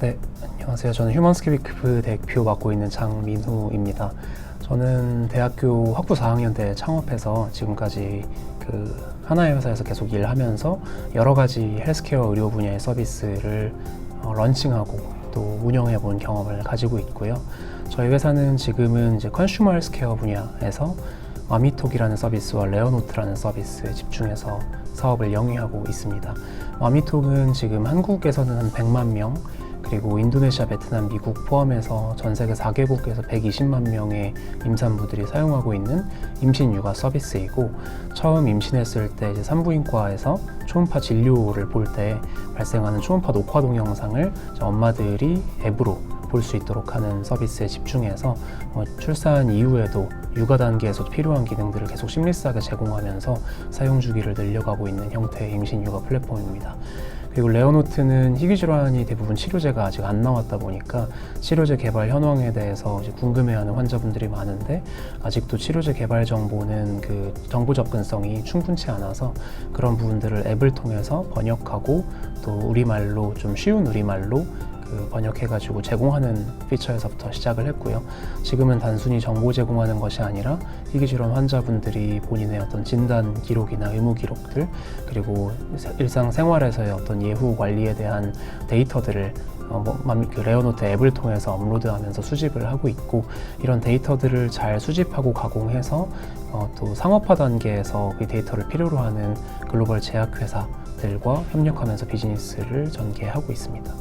네, 안녕하세요. 저는 휴먼스키비크 대표 맡고 있는 장민후입니다. 저는 대학교 학부 4학년 때 창업해서 지금까지 하나의 회사에서 계속 일하면서 여러 가지 헬스케어 의료 분야의 서비스를 런칭하고 또 운영해 본 경험을 가지고 있고요. 저희 회사는 지금은 이제 컨슈머 헬스케어 분야에서 와미톡이라는 서비스와 레어노트라는 서비스에 집중해서 사업을 영위하고 있습니다. 와미톡은 지금 한국에서는 한 100만 명, 그리고 인도네시아, 베트남, 미국 포함해서 전 세계 4개국에서 120만 명의 임산부들이 사용하고 있는 임신 육아 서비스이고, 처음 임신했을 때 이제 산부인과에서 초음파 진료를 볼 때 발생하는 초음파 녹화 동영상을 엄마들이 앱으로 볼 수 있도록 하는 서비스에 집중해서 출산 이후에도 육아 단계에서도 필요한 기능들을 계속 심리스하게 제공하면서 사용 주기를 늘려가고 있는 형태의 임신 육아 플랫폼입니다. 그리고 레어노트는 희귀질환이 대부분 치료제가 아직 안 나왔다 보니까 치료제 개발 현황에 대해서 이제 궁금해하는 환자분들이 많은데, 아직도 치료제 개발 정보는 정보 접근성이 충분치 않아서 그런 부분들을 앱을 통해서 번역하고 또 우리말로, 좀 쉬운 우리말로 번역해가지고 제공하는 피처에서부터 시작을 했고요. 지금은 단순히 정보 제공하는 것이 아니라 희귀질환 환자분들이 본인의 어떤 진단 기록이나 의무 기록들, 그리고 일상생활에서의 어떤 예후 관리에 대한 데이터들을 레어노트 앱을 통해서 업로드하면서 수집을 하고 있고, 이런 데이터들을 잘 수집하고 가공해서 또 상업화 단계에서 그 데이터를 필요로 하는 글로벌 제약회사들과 협력하면서 비즈니스를 전개하고 있습니다.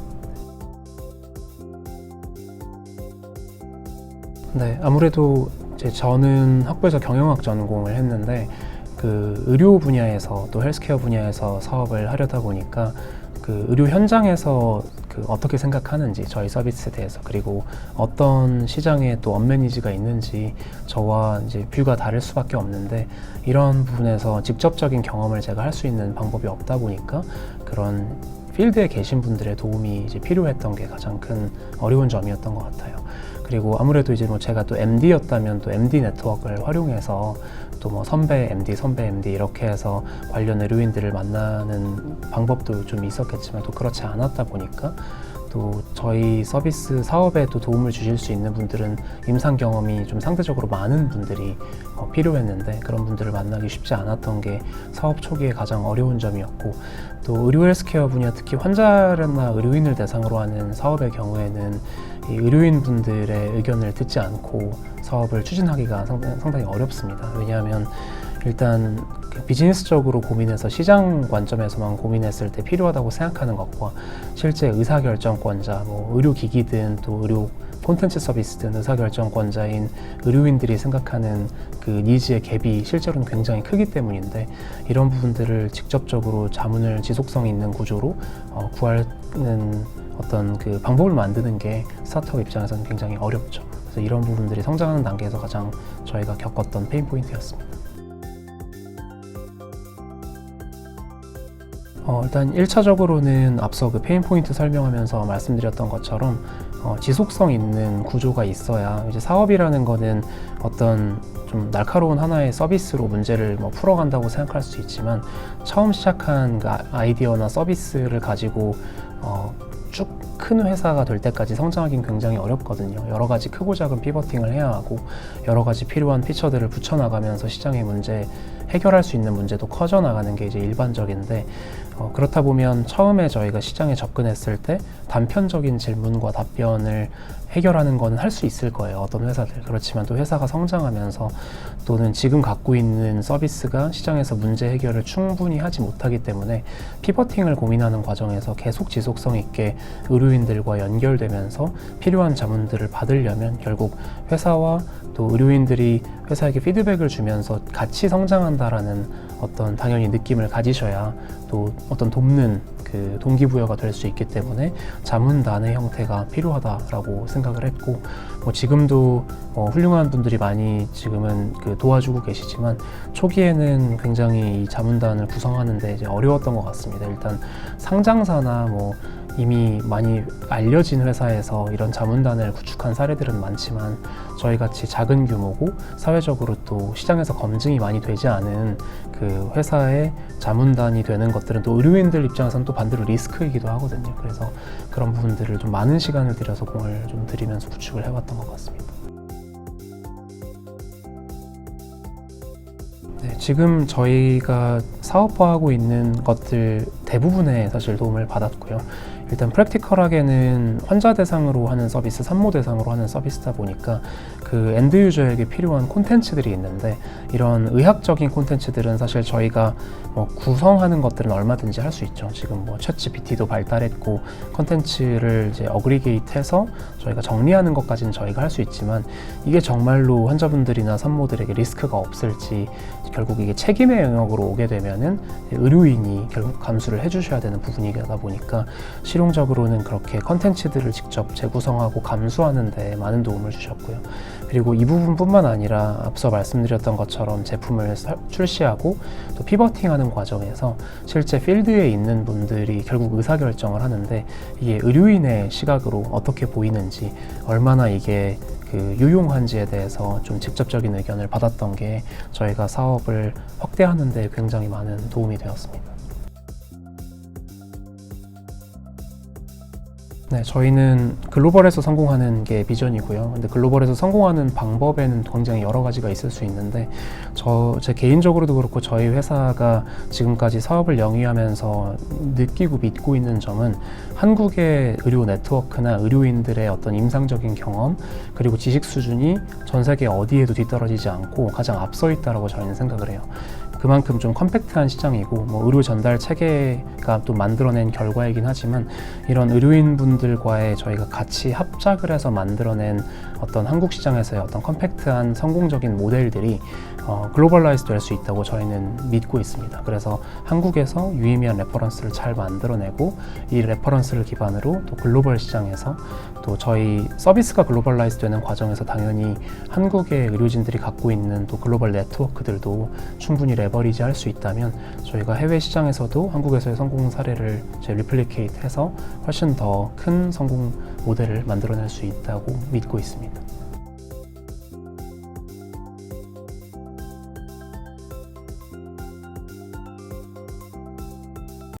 네, 아무래도 저는 학부에서 경영학 전공을 했는데 의료 분야에서 또 헬스케어 분야에서 사업을 하려다 보니까 의료 현장에서 어떻게 생각하는지, 저희 서비스에 대해서, 그리고 어떤 시장에 또 언맷 니즈가 있는지 저와 이제 뷰가 다를 수밖에 없는데, 이런 부분에서 직접적인 경험을 제가 할 수 있는 방법이 없다 보니까 그런 필드에 계신 분들의 도움이 이제 필요했던 게 가장 큰 어려운 점이었던 것 같아요. 그리고 아무래도 이제 제가 또 MD였다면 또 MD 네트워크를 활용해서 또 선배 MD 이렇게 해서 관련 의료인들을 만나는 방법도 좀 있었겠지만 또 그렇지 않았다 보니까, 또 저희 서비스 사업에 또 도움을 주실 수 있는 분들은 임상 경험이 좀 상대적으로 많은 분들이 필요했는데, 그런 분들을 만나기 쉽지 않았던 게 사업 초기에 가장 어려운 점이었고, 또 의료 헬스케어 분야, 특히 환자나 의료인을 대상으로 하는 사업의 경우에는 이 의료인 분들의 의견을 듣지 않고 사업을 추진하기가 상당히 어렵습니다. 왜냐하면 일단 비즈니스적으로 고민해서 시장 관점에서만 고민했을 때 필요하다고 생각하는 것과 실제 의사결정권자, 의료기기든 또 의료 콘텐츠 서비스든 의사결정권자인 의료인들이 생각하는 니즈의 갭이 실제로는 굉장히 크기 때문인데, 이런 부분들을 직접적으로 자문을 지속성 있는 구조로 구하는 어떤 방법을 만드는 게 스타트업 입장에서는 굉장히 어렵죠. 그래서 이런 부분들이 성장하는 단계에서 가장 저희가 겪었던 페인 포인트였습니다. 일단 1차적으로는 앞서 페인 포인트 설명하면서 말씀드렸던 것처럼 지속성 있는 구조가 있어야, 이제 사업이라는 거는 어떤 좀 날카로운 하나의 서비스로 문제를 풀어간다고 생각할 수 있지만, 처음 시작한 아이디어나 서비스를 가지고 쭉 큰 회사가 될 때까지 성장하기는 굉장히 어렵거든요. 여러 가지 크고 작은 피버팅을 해야 하고, 여러 가지 필요한 피처들을 붙여나가면서 시장의 문제, 해결할 수 있는 문제도 커져 나가는 게 이제 일반적인데, 그렇다 보면 처음에 저희가 시장에 접근했을 때 단편적인 질문과 답변을 해결하는 거는 할 수 있을 거예요, 어떤 회사들. 그렇지만 또 회사가 성장하면서 또는 지금 갖고 있는 서비스가 시장에서 문제 해결을 충분히 하지 못하기 때문에 피버팅을 고민하는 과정에서 계속 지속성 있게 의료인들과 연결되면서 필요한 자문들을 받으려면 결국 회사와 또 의료인들이 회사에게 피드백을 주면서 같이 성장한다라는 어떤 당연히 느낌을 가지셔야 또 어떤 돕는 동기부여가 될 수 있기 때문에 자문단의 형태가 필요하다라고 생각을 했고, 지금도 훌륭한 분들이 많이 지금은 도와주고 계시지만, 초기에는 굉장히 이 자문단을 구성하는데 이제 어려웠던 것 같습니다. 일단 상장사나 이미 많이 알려진 회사에서 이런 자문단을 구축한 사례들은 많지만 저희 같이 작은 규모고 사회적으로 또 시장에서 검증이 많이 되지 않은 그 회사의 자문단이 되는 것들은 또 의료인들 입장에서는 또 반대로 리스크이기도 하거든요. 그래서 그런 부분들을 좀 많은 시간을 들여서 공을 좀 들이면서 구축을 해왔던 것 같습니다. 네, 지금 저희가 사업화하고 있는 것들 대부분에 사실 도움을 받았고요. 일단 프랙티컬하게는 환자 대상으로 하는 서비스, 산모 대상으로 하는 서비스다 보니까 그 엔드 유저에게 필요한 콘텐츠들이 있는데 이런 의학적인 콘텐츠들은 사실 저희가 뭐 구성하는 것들은 얼마든지 할 수 있죠. 지금 뭐 챗GPT도 발달했고 콘텐츠를 이제 어그리게이트해서 저희가 정리하는 것까지는 저희가 할 수 있지만 이게 정말로 환자분들이나 산모들에게 리스크가 없을지 결국 이게 책임의 영역으로 오게 되면은 의료인이 결국 감수를 해주셔야 되는 부분이다 보니까 실용적으로는 그렇게 컨텐츠들을 직접 재구성하고 감수하는 데 많은 도움을 주셨고요. 그리고 이 부분뿐만 아니라 앞서 말씀드렸던 것처럼 제품을 출시하고 또 피버팅하는 과정에서 실제 필드에 있는 분들이 결국 의사결정을 하는데 이게 의료인의 시각으로 어떻게 보이는지 얼마나 이게 그 유용한지에 대해서 좀 직접적인 의견을 받았던 게 저희가 사업을 확대하는 데 굉장히 많은 도움이 되었습니다. 네, 저희는 글로벌에서 성공하는 게 비전이고요. 근데 글로벌에서 성공하는 방법에는 굉장히 여러 가지가 있을 수 있는데 제 개인적으로도 그렇고 저희 회사가 지금까지 사업을 영위하면서 느끼고 믿고 있는 점은 한국의 의료 네트워크나 의료인들의 어떤 임상적인 경험 그리고 지식 수준이 전 세계 어디에도 뒤떨어지지 않고 가장 앞서 있다고 저희는 생각을 해요. 그만큼 좀 컴팩트한 시장이고 뭐 의료 전달 체계가 또 만들어낸 결과이긴 하지만 이런 의료인분들과의 저희가 같이 합작을 해서 만들어낸 어떤 한국 시장에서의 어떤 컴팩트한 성공적인 모델들이 글로벌라이즈 될 수 있다고 저희는 믿고 있습니다. 그래서 한국에서 유의미한 레퍼런스를 잘 만들어내고 이 레퍼런스를 기반으로 또 글로벌 시장에서 또 저희 서비스가 글로벌라이즈 되는 과정에서 당연히 한국의 의료진들이 갖고 있는 또 글로벌 네트워크들도 충분히 레버리지 할 수 있다면 저희가 해외 시장에서도 한국에서의 성공 사례를 리플리케이트 해서 훨씬 더 큰 성공 모델을 만들어낼 수 있다고 믿고 있습니다.